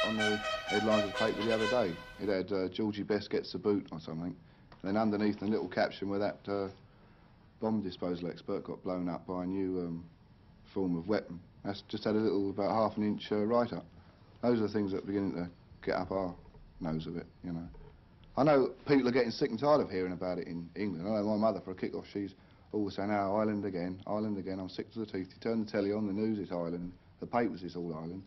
on the headlines of the paper the other day. It had Georgie Best gets the boot or something. Then underneath, a little caption where that bomb disposal expert got blown up by a new form of weapon. That's just had a little, about ½ inch write-up. Those are the things that are beginning to get up our nose a bit, you know. I know people are getting sick and tired of hearing about it in England. I know my mother, for a kick-off, she's always saying, oh, Ireland again, I'm sick to the teeth. You turn the telly on, the news, it's Ireland, the papers, it's all Ireland.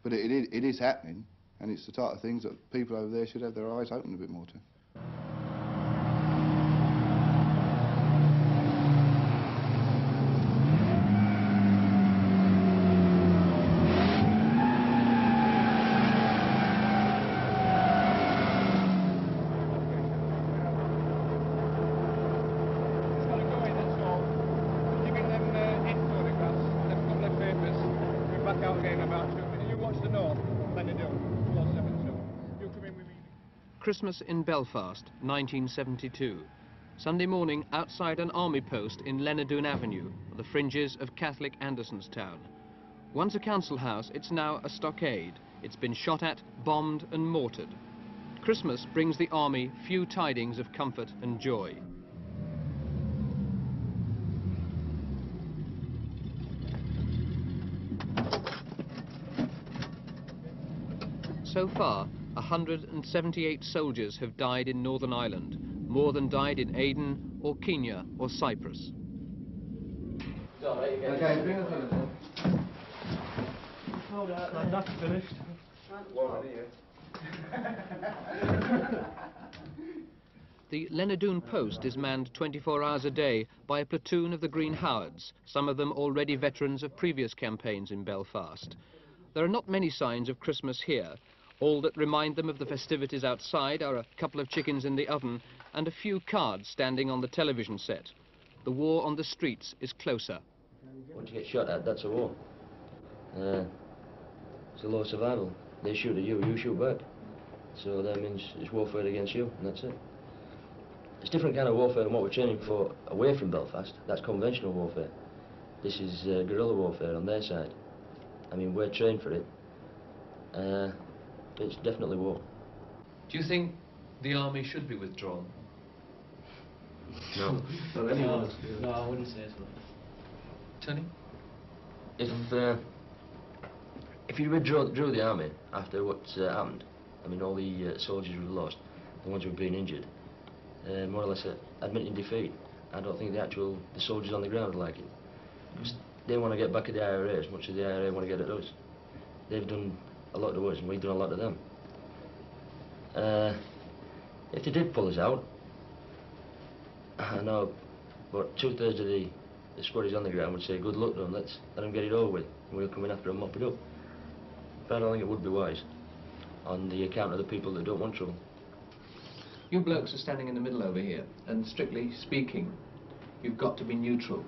But it is happening, and it's the type of things that people over there should have their eyes open a bit more to. Christmas in Belfast, 1972. Sunday morning outside an army post in Lenardon Avenue, the fringes of Catholic Andersonstown. Once a council house, it's now a stockade. It's been shot at, bombed and mortared. Christmas brings the army few tidings of comfort and joy. So far, 178 soldiers have died in Northern Ireland, more than died in Aden or Kenya or Cyprus. Okay, bring us in. Hold out. That's finished. The Lenardon post is manned 24 hours a day by a platoon of the Green Howards, some of them already veterans of previous campaigns in Belfast. There are not many signs of Christmas here. All that remind them of the festivities outside are a couple of chickens in the oven and a few cards standing on the television set. The war on the streets is closer. Once you get shot at, that's a war. It's a law of survival. They shoot at you, you shoot back. So that means it's warfare against you, and that's it. It's a different kind of warfare than what we're training for away from Belfast. That's conventional warfare. This is guerrilla warfare on their side. I mean, we're trained for it. It's definitely war. Do you think the army should be withdrawn? No. No, I wouldn't say so. Tony? If you withdrew the army after what's happened, I mean, all the soldiers we've lost, the ones who've been injured, more or less admitting defeat, I don't think the soldiers on the ground would like it. Because they want to get back at the IRA as much as the IRA want to get at us. They've done a lot to us and we've done a lot to them. If they did pull us out, I know about 2/3 of the squaddies on the ground would say, good luck to them, let them get it over with, and we'll come in after and mop it up. But I don't think it would be wise, on the account of the people that don't want trouble. You blokes are standing in the middle over here, and strictly speaking, you've got to be neutral.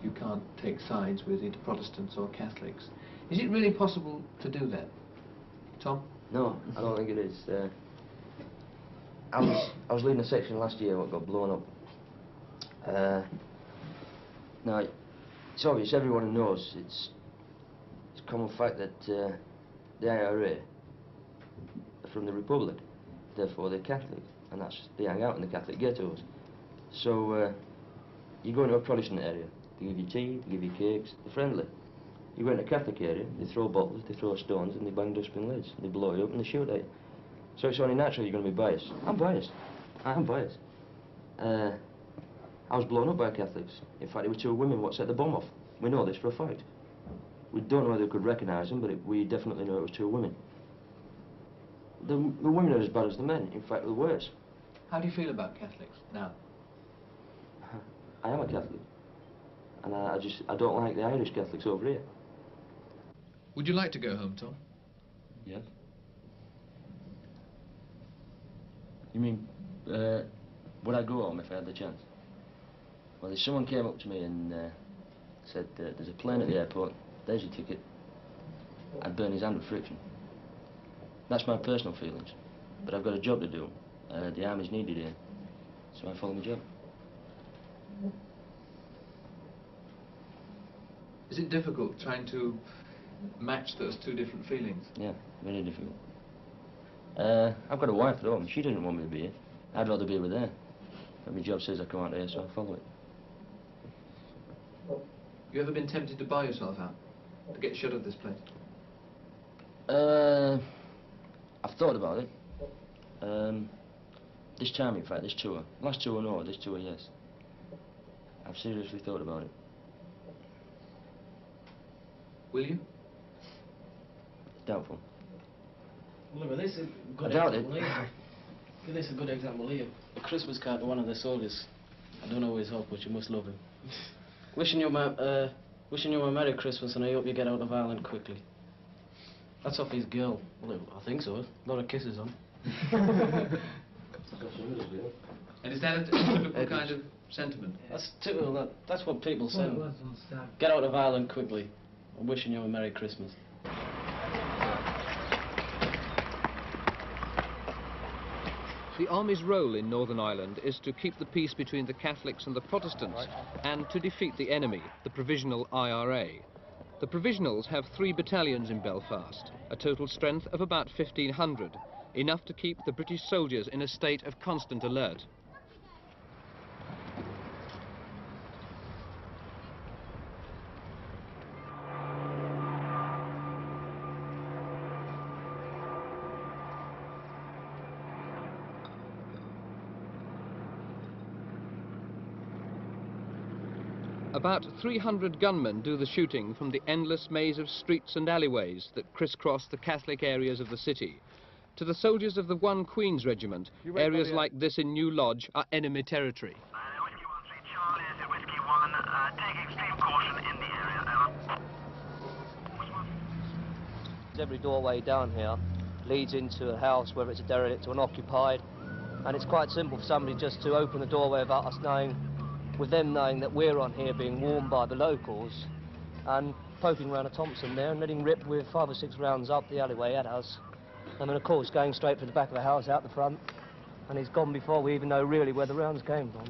You can't take sides with either Protestants or Catholics. Is it really possible to do that? Tom? No, I don't think it is. I was leading a section last year what got blown up. Now, it's obvious, everyone knows, it's a common fact that the IRA are from the Republic, therefore they're Catholic, and they hang out in the Catholic ghettos. So, you go into a Protestant area, they give you tea, they give you cakes, they're friendly. You go into a Catholic area, they throw bottles, they throw stones, and they bang dustbin lids. They blow you up and they shoot at you. So it's only natural you're going to be biased. I'm biased. I am biased. I was blown up by Catholics. In fact, it was 2 women what set the bomb off. We know this for a fact. We don't know whether we could recognise them, but we definitely know it was 2 women. The women are as bad as the men. In fact, they're worse. How do you feel about Catholics now? I am a Catholic. And I don't like the Irish Catholics over here. Would you like to go home, Tom? Yes. You mean, would I go home if I had the chance? Well, if someone came up to me and said, there's a plane at the airport, there's your ticket, I'd burn his hand with friction. That's my personal feelings. But I've got a job to do. The army's needed here, so I follow my job. Is it difficult trying to match those 2 different feelings? Yeah, very difficult. I've got a wife at home. She doesn't want me to be here. I'd rather be with her. But my job says I come out here, so I follow it. You ever been tempted to buy yourself out? To get shut of this place? I've thought about it. This time, in fact, this tour. Last tour, no. This tour, yes. I've seriously thought about it. Will you? Doubtful. Look at this, a good I doubt it. example here. Give this a good example here. A Christmas card to one of the soldiers. I don't know his hope, but you must love him. wishing you a Merry Christmas, and I hope you get out of Ireland quickly. That's off his girl. Well, I think so. A lot of kisses on. And is that a typical kind of sentiment? That's typical. That's what people say. Get out of Ireland quickly. I'm wishing you a Merry Christmas. The Army's role in Northern Ireland is to keep the peace between the Catholics and the Protestants and to defeat the enemy, the Provisional IRA. The Provisionals have 3 battalions in Belfast, a total strength of about 1,500, enough to keep the British soldiers in a state of constant alert. About 300 gunmen do the shooting from the endless maze of streets and alleyways that crisscross the Catholic areas of the city. To the soldiers of the 1 Queen's Regiment, areas like this in New Lodge are enemy territory. Whiskey 13 Charlie, is it Whiskey 1? Take extreme caution in the area. Every doorway down here leads into a house, whether it's a derelict or an occupied, and it's quite simple for somebody just to open the doorway without us knowing, with them knowing that we're on here being warned by the locals, and poking around a Thompson there and letting rip with 5 or 6 rounds up the alleyway at us. And then, of course, going straight for the back of the house out the front, and he's gone before we even know really where the rounds came from.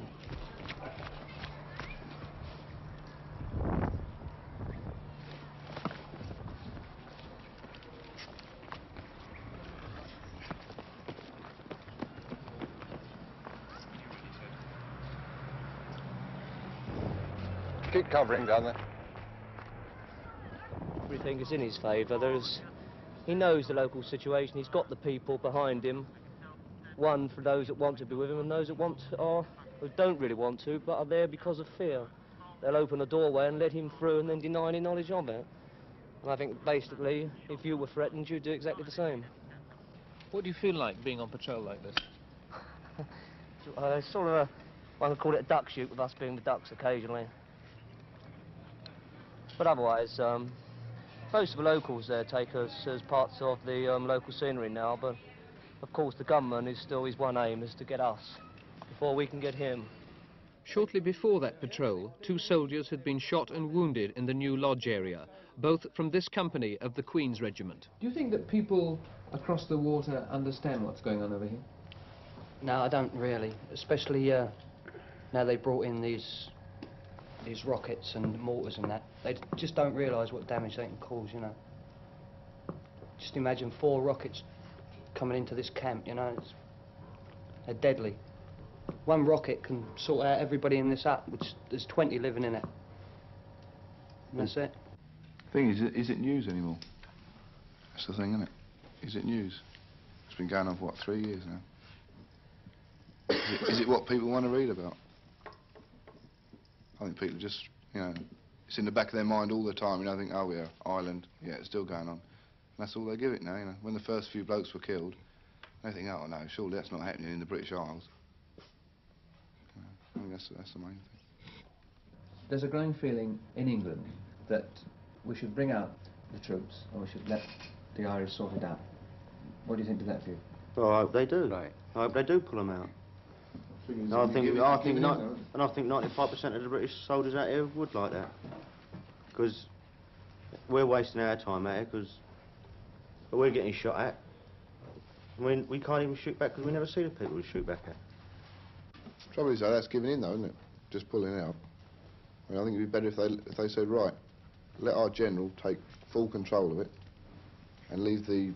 Keep covering down there. Everything is in his favour. He knows the local situation. He's got the people behind him. One for those that want to be with him, and those that who don't really want to, but are there because of fear. They'll open a doorway and let him through, and then deny any knowledge of it. And I think basically, if you were threatened, you'd do exactly the same. What do you feel like being on patrol like this? It's sort of one could call it a duck shoot, with us being the ducks occasionally. But otherwise, most of the locals there take us as parts of the local scenery now, but of course the gunman is still his one aim, is to get us before we can get him. Shortly before that patrol, 2 soldiers had been shot and wounded in the New Lodge area, both from this company of the Queen's Regiment. Do you think that people across the water understand what's going on over here? No, I don't really, especially now they brought in these rockets and mortars and that. They just don't realise what damage they can cause, you know. Just imagine 4 rockets coming into this camp, you know. They're deadly. 1 rocket can sort out everybody in this hut, which there's 20 living in it. And that's it. Thing is it news anymore? That's the thing, isn't it? Is it news? It's been going on for, what, 3 years now? Is it what people want to read about? I think people just, you know, it's in the back of their mind all the time, you know, think, oh yeah, Ireland, yeah, it's still going on. And that's all they give it now, you know. When the first few blokes were killed, they think, oh no, surely that's not happening in the British Isles. I think that's the main thing. There's a growing feeling in England that we should bring out the troops, or we should let the Irish sort it out. What do you think to that view? Well, I hope they do. Right. I hope they do pull them out. I think 95% of the British soldiers out here would like that, because we're wasting our time out here, because we're getting shot at. We can't even shoot back because we never see the people we shoot back at. Trouble is, though, that's giving in, though, isn't it? Just pulling out. I mean, I think it'd be better if they said, right, let our general take full control of it, and leave the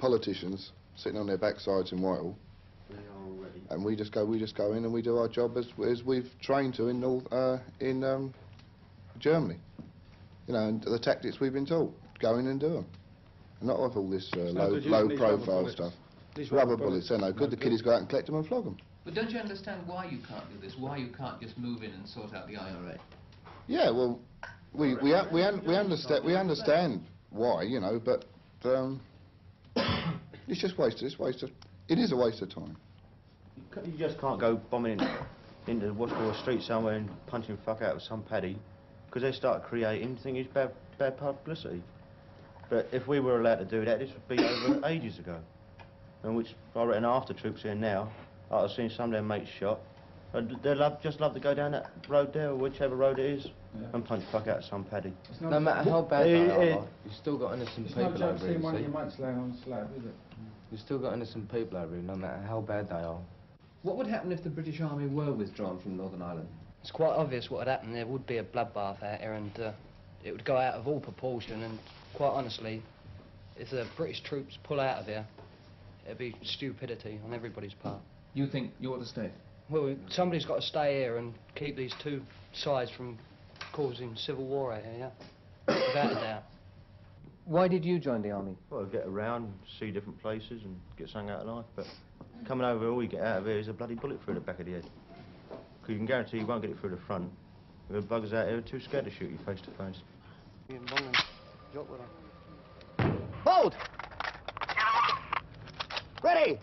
politicians sitting on their backsides in Whitehall. And we just go in and we do our job as we've trained to in Germany. You know, and the tactics we've been taught. Go in and do them. And not have all this low profile stuff. Rubber bullets, they're no good. The kiddies go out and collect them and flog them. But don't you understand why you can't do this? Why you can't just move in and sort out the IRA? Yeah, well, we understand why, you know, but it's just wasted. It is a waste of time. You just can't go bombing into Washboard Street somewhere and punching the fuck out of some paddy, because they start creating things bad publicity. But if we were allowed to do that, this would be over ages ago. And which I reckon half the troops here now, I've seen some of their mates shot. They just love to go down that road there, or whichever road it is, and punch the fuck out of some paddy. No matter how bad they are, you've still got innocent people over here, one of your mates laying on a slab, is it? You've still got innocent people over here, no matter how bad they are. What would happen if the British Army were withdrawn from Northern Ireland? It's quite obvious what would happen. There would be a bloodbath out here, and it would go out of all proportion, and quite honestly, if the British troops pull out of here, it'd be stupidity on everybody's part. You think you ought to stay? Well, somebody's got to stay here and keep these two sides from causing civil war out here, yeah? Without a doubt. Why did you join the army? Well, get around, see different places and get something out of life, but coming over, all you get out of here is a bloody bullet through the back of the head. Because you can guarantee you won't get it through the front. The buggers out here are too scared to shoot you face to face. Hold! Ready!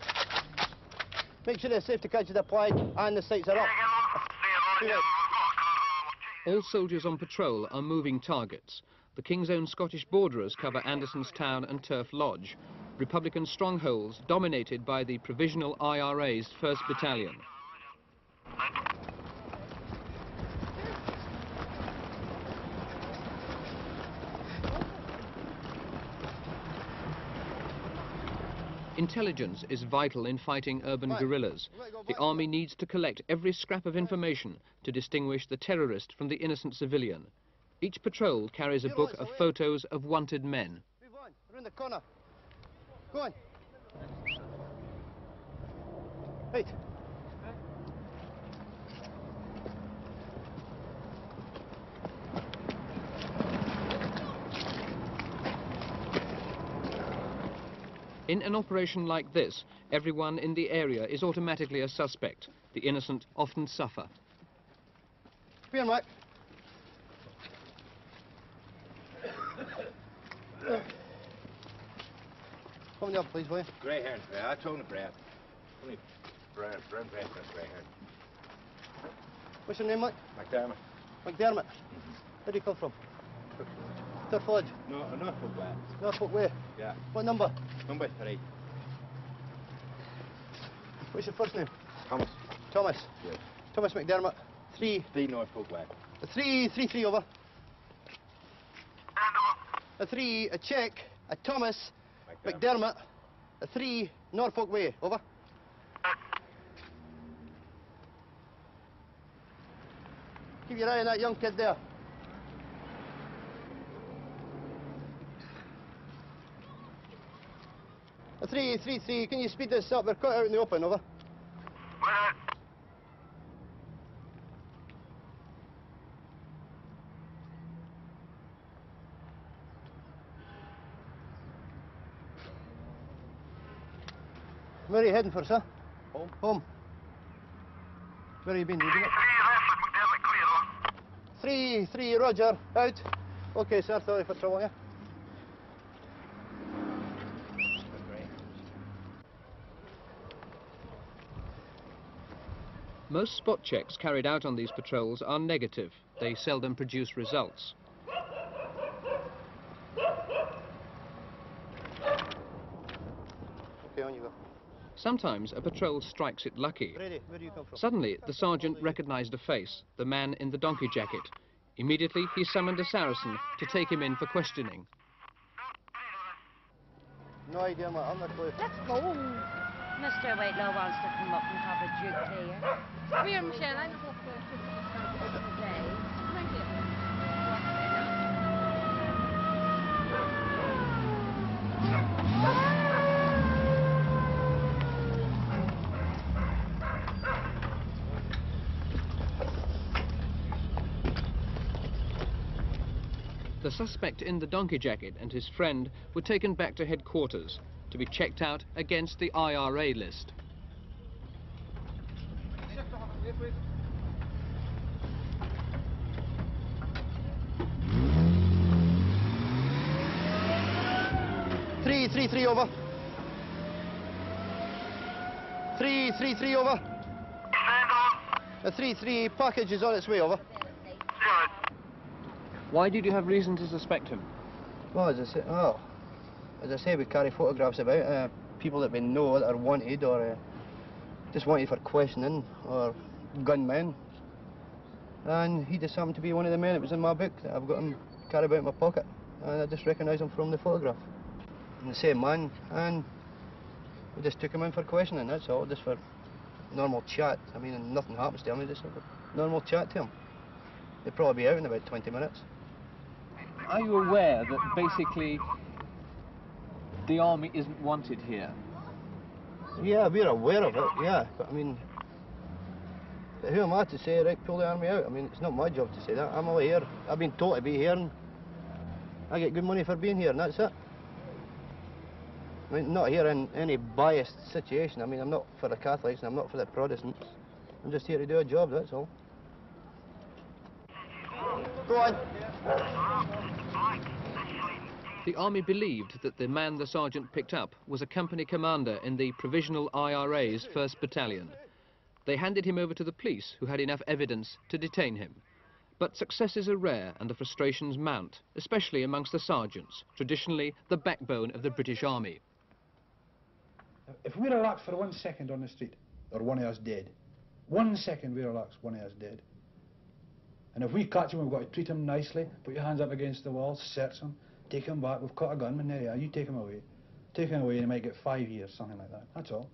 Make sure the safety catch is applied and the sights are up. All soldiers on patrol are moving targets. The King's Own Scottish borderers cover Anderson's Town and Turf Lodge, Republican strongholds dominated by the Provisional IRA's 1st Battalion. Intelligence is vital in fighting urban guerrillas. The army needs to collect every scrap of information to distinguish the terrorist from the innocent civilian. Each patrol carries a book of photos of wanted men. Move on, around the corner. Go on. Right. In an operation like this, everyone in the area is automatically a suspect. The innocent often suffer. Be on, Mike. Come up, please, will you? Grey hair, I told him Brad. Only brown Brad for grey hair. What's your name, Mike? McDermott. McDermott. Where do you come from? Turf Lodge. No, Norfolk lad. Norfolk way? Yeah. What number? Number 3. What's your first name? Thomas. Thomas. Yes. Thomas McDermott. 3 Norfolk lad. 3 over. A 3, a check, a Thomas McDermott, a 3 Norfolk way, over. Keep your eye on that young kid there. A 3, can you speed this up? We're caught out in the open, over. Where are you heading for, sir? Home. Home. Where have you been? 3, Roger. Out. Okay, sir, sorry for trouble, yeah? Most spot checks carried out on these patrols are negative. They seldom produce results. Okay, on you go. Sometimes a patrol strikes it lucky. Ready. Where do you come from? Suddenly, the sergeant recognized a face, the man in the donkey jacket. Immediately, he summoned a Saracen to take him in for questioning. No idea, mate. I'm not clear. Let's go. Mr. Whitelaw wants to come up and have a drink here. Come here, Michelle. I'm up for Christmas today. Thank you. The suspect in the donkey jacket and his friend were taken back to headquarters to be checked out against the IRA list. Three over. 333 over. The 3-3 package is on its way over. Why did you have reason to suspect him? Well, as I say, we carry photographs about people that we know that are wanted or just wanted for questioning or gunmen. And he just happened to be one of the men that was in my book that I've got him carried about in my pocket. And I just recognised him from the photograph. And the same man, and we just took him in for questioning, that's all, just for normal chat. I mean, and nothing happens to him, we just have a normal chat to him. He'll probably be out in about 20 minutes. Are you aware that basically the army isn't wanted here? Yeah, we're aware of it, yeah, but I mean, but who am I to say, right, pull the army out? I mean, it's not my job to say that. I'm away here, I've been told to be here, and I get good money for being here, and that's it. I mean, not here in any biased situation. I mean, I'm not for the Catholics and I'm not for the Protestants. I'm just here to do a job, that's all. Go on. The army believed that the man the sergeant picked up was a company commander in the Provisional IRA's 1st Battalion. They handed him over to the police, who had enough evidence to detain him. But successes are rare and the frustrations mount, especially amongst the sergeants, traditionally the backbone of the British Army. If we relax for 1 second on the street, or one of us dead. 1 second we relax, one of us dead. And if we catch him, we've got to treat him nicely, put your hands up against the wall, search him, take him back. We've caught a gunman, there you are, you take him away. Take him away and he might get 5 years, something like that, that's all.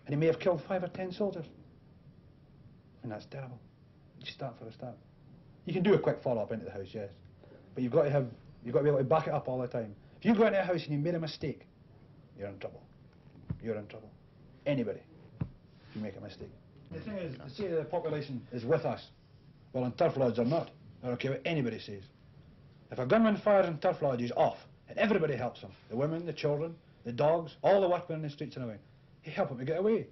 And he may have killed 5 or 10 soldiers. And that's terrible. You start for a start. You can do a quick follow-up into the house, yes. But you've got to be able to back it up all the time. If you go into a house and you made a mistake, you're in trouble. You're in trouble. Anybody, if you make a mistake. The thing is, to say the population is with us, well, in turf lodge or not, I don't care what anybody says. If a gunman fires in turf lodge, he's off, and everybody helps him. The women, the children, the dogs, all the workmen in the streets and away. You help him to get away.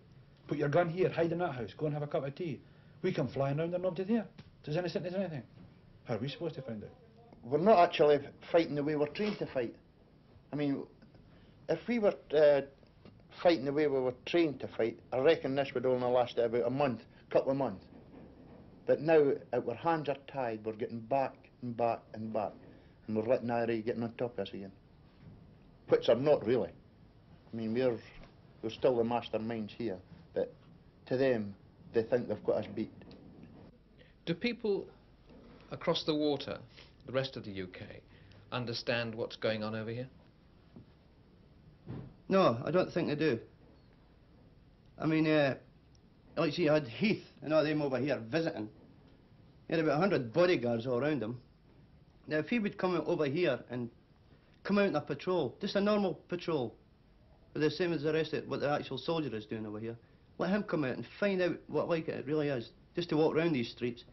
Put your gun here, hide in that house, go and have a cup of tea. We come flying round and nobody there. Does innocent as anything. How are we supposed to find out? We're not actually fighting the way we're trained to fight. I mean, if we were fighting the way we were trained to fight, I reckon this would only last about a month, couple of months. But now, our hands are tied, we're getting back and back and back, and we're letting IRA getting on top of us again. Which are not really. I mean, we're still the masterminds here, but to them, they think they've got us beat. Do people across the water, the rest of the UK, understand what's going on over here? No, I don't think they do. I mean, like you had Heath and all them over here visiting. He had about 100 bodyguards all around him. Now, if he would come out over here and come out in a patrol, just a normal patrol, but the same as the rest of what the actual soldier is doing over here, let him come out and find out what like it really is, just to walk around these streets.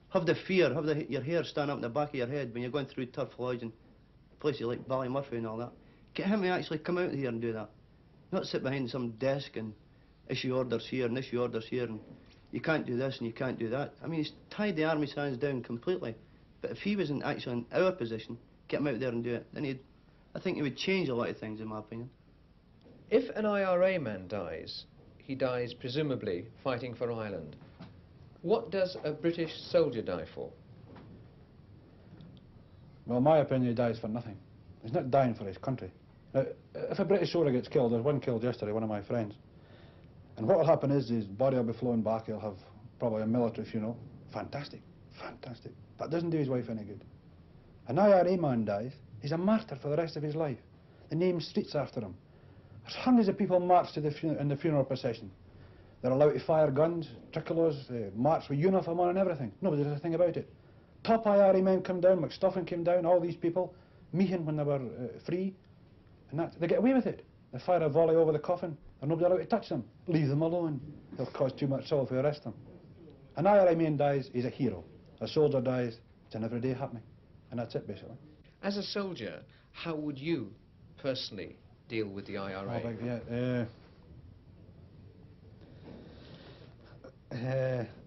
Have the fear, have your hair stand up in the back of your head when you're going through turf lodge and places like Ballymurphy and all that. Get him to actually come out here and do that. Not sit behind some desk and issue orders here and issue orders here and you can't do this and you can't do that. I mean, he's tied the army's hands down completely. But if he wasn't actually in our position, get him out there and do it, then I think he would change a lot of things, in my opinion. If an IRA man dies, he dies presumably fighting for Ireland. What does a British soldier die for? Well, in my opinion, he dies for nothing. He's not dying for his country. Now, if a British soldier gets killed, there's one killed yesterday, one of my friends. And what will happen is his body will be flown back, he'll have probably a military funeral. Fantastic, fantastic. That doesn't do his wife any good. An IRA man dies, he's a martyr for the rest of his life. They name streets after him. There's hundreds of people march to in the funeral procession. They're allowed to fire guns, tricolours, march with uniform on and everything. Nobody does a thing about it. Top IRA men come down, McStuffin came down, all these people, Meehan when they were free, and they get away with it. They fire a volley over the coffin, and nobody allowed to touch them. Leave them alone. They'll cause too much trouble if we arrest them. An IRA man dies, he's a hero. A soldier dies, it's an everyday happening. And that's it, basically. As a soldier, how would you personally deal with the IRA?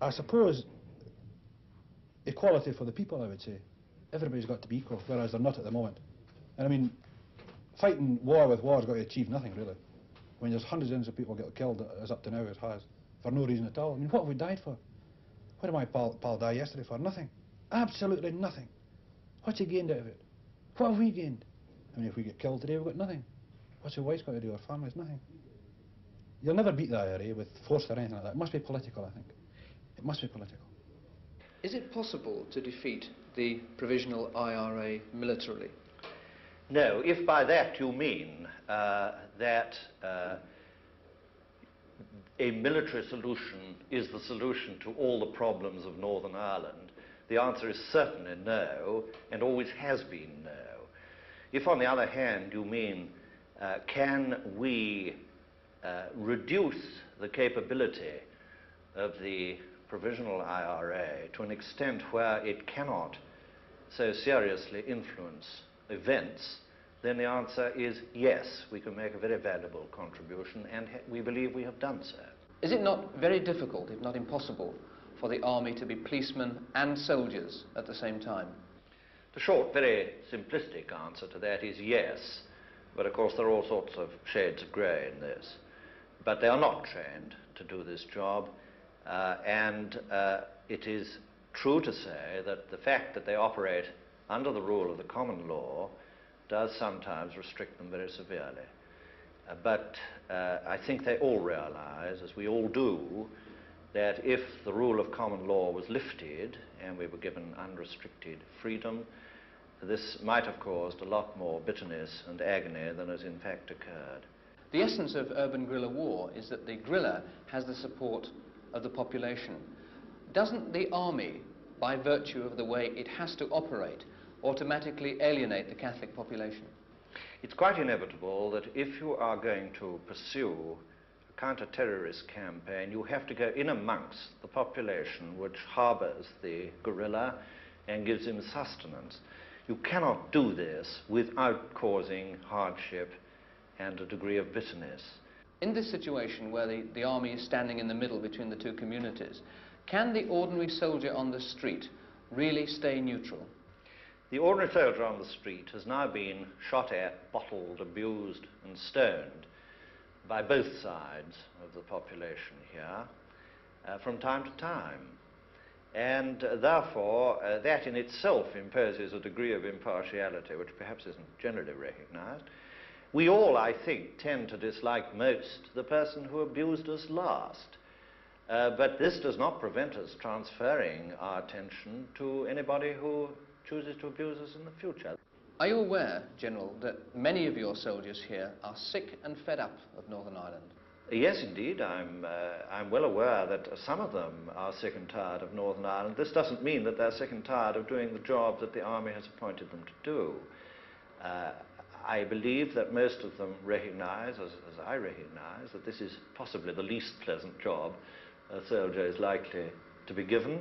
I suppose equality for the people, I would say. Everybody's got to be equal, whereas they're not at the moment. And I mean, fighting war with war has got to achieve nothing, really. I mean, there's hundreds of people get killed, as up to now it has, for no reason at all. I mean, what have we died for? What did my pal die yesterday for? Nothing. Absolutely nothing. What's he gained out of it? What have we gained? I mean, if we get killed today, we've got nothing. What's your wife's got to do? Our family's nothing. You'll never beat the IRA with force or anything like that. It must be political, I think. It must be political. Is it possible to defeat the provisional IRA militarily? No, if by that you mean that a military solution is the solution to all the problems of Northern Ireland, the answer is certainly no, and always has been no. If, on the other hand, you mean can we reduce the capability of the provisional IRA to an extent where it cannot so seriously influence events, then the answer is yes, we can make a very valuable contribution, and we believe we have done so. Is it not very difficult, if not impossible, for the army to be policemen and soldiers at the same time? The short, very simplistic answer to that is yes, but of course there are all sorts of shades of grey in this. But they are not trained to do this job, and it is true to say that the fact that they operate under the rule of the common law does sometimes restrict them very severely. But I think they all realize, as we all do, that if the rule of common law was lifted and we were given unrestricted freedom, this might have caused a lot more bitterness and agony than has in fact occurred. The essence of urban guerrilla war is that the guerrilla has the support of the population. Doesn't the army, by virtue of the way it has to operate, automatically alienate the Catholic population? It's quite inevitable that if you are going to pursue a counter-terrorist campaign, you have to go in amongst the population which harbours the guerrilla and gives him sustenance. You cannot do this without causing hardship and a degree of bitterness. In this situation where the army is standing in the middle between the two communities, can the ordinary soldier on the street really stay neutral? The ordinary soldier on the street has now been shot at, bottled, abused and stoned by both sides of the population here from time to time. And therefore, that in itself imposes a degree of impartiality which perhaps isn't generally recognized. We all, I think, tend to dislike most the person who abused us last. But this does not prevent us transferring our attention to anybody who chooses to abuse us in the future. Are you aware, General, that many of your soldiers here are sick and fed up of Northern Ireland? Yes, indeed. I'm well aware that some of them are sick and tired of Northern Ireland. This doesn't mean that they're sick and tired of doing the job that the army has appointed them to do. I believe that most of them recognize, as I recognize, that this is possibly the least pleasant job a soldier is likely to be given,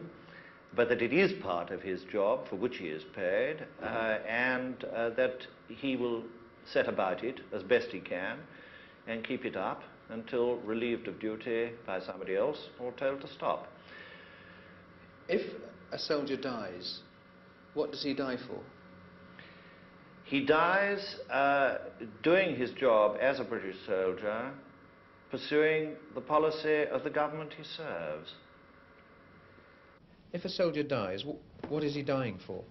but that it is part of his job for which he is paid, and that he will set about it as best he can and keep it up until relieved of duty by somebody else or told to stop. If a soldier dies, what does he die for? He dies doing his job as a British soldier, pursuing the policy of the government he serves. If a soldier dies, what is he dying for?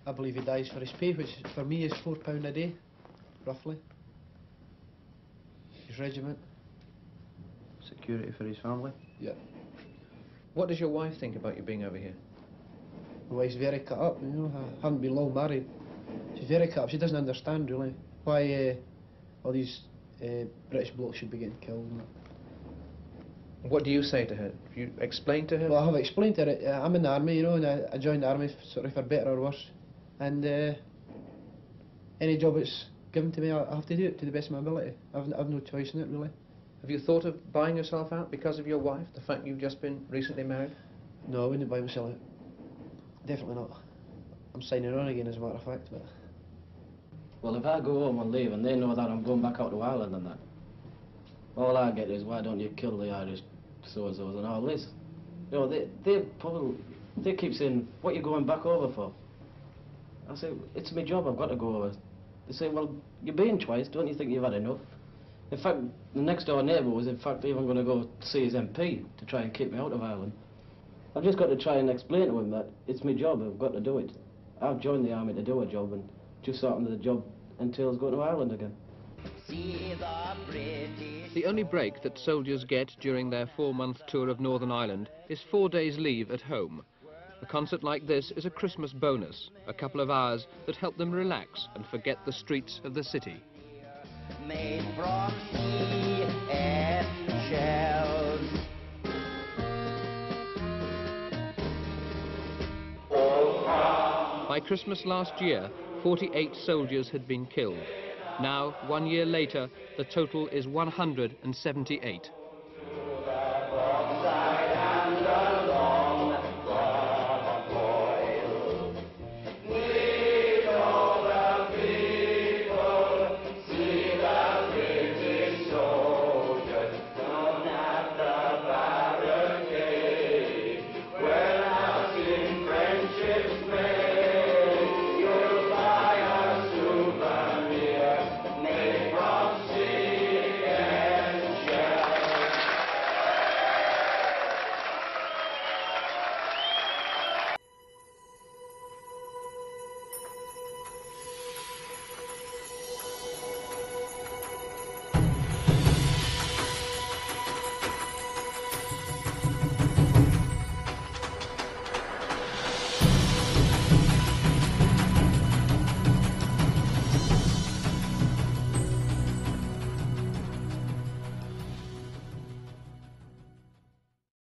I believe he dies for his pay, which for me is £4 a day, roughly. His regiment. Security for his family. Yeah. What does your wife think about you being over here? My wife's very cut up, you know. I haven't been long married. She's very cut up. She doesn't understand, really, why all these British blokes should be getting killed and that. What do you say to her? Have you explained to her? Well, I have explained to her. I'm in the army, you know, and I joined the army sort of for better or worse. And any job that's given to me, I have to do it to the best of my ability. I've no choice in it, really. Have you thought of buying yourself out because of your wife, the fact you've just been recently married? No, I wouldn't buy myself out. Definitely not. I'm signing on again, as a matter of fact, but... Well, if I go home and leave and they know that I'm going back out to Ireland and that, all I get is, why don't you kill the Irish so-and-sos and all this? You know, they keep saying, what are you going back over for? I say, it's my job, I've got to go over. They say, well, you've been twice, don't you think you've had enough? In fact, the next door neighbour was in fact even going to go see his MP to try and keep me out of Ireland. I've just got to try and explain to him that it's my job, I've got to do it. I've joined the army to do a job and just starting the job entails going to Ireland again. The only break that soldiers get during their 4-month tour of Northern Ireland is 4 days leave at home. A concert like this is a Christmas bonus, a couple of hours that help them relax and forget the streets of the city. Made from sea and shells. By Christmas last year, 48 soldiers had been killed. Now, 1 year later, the total is 178.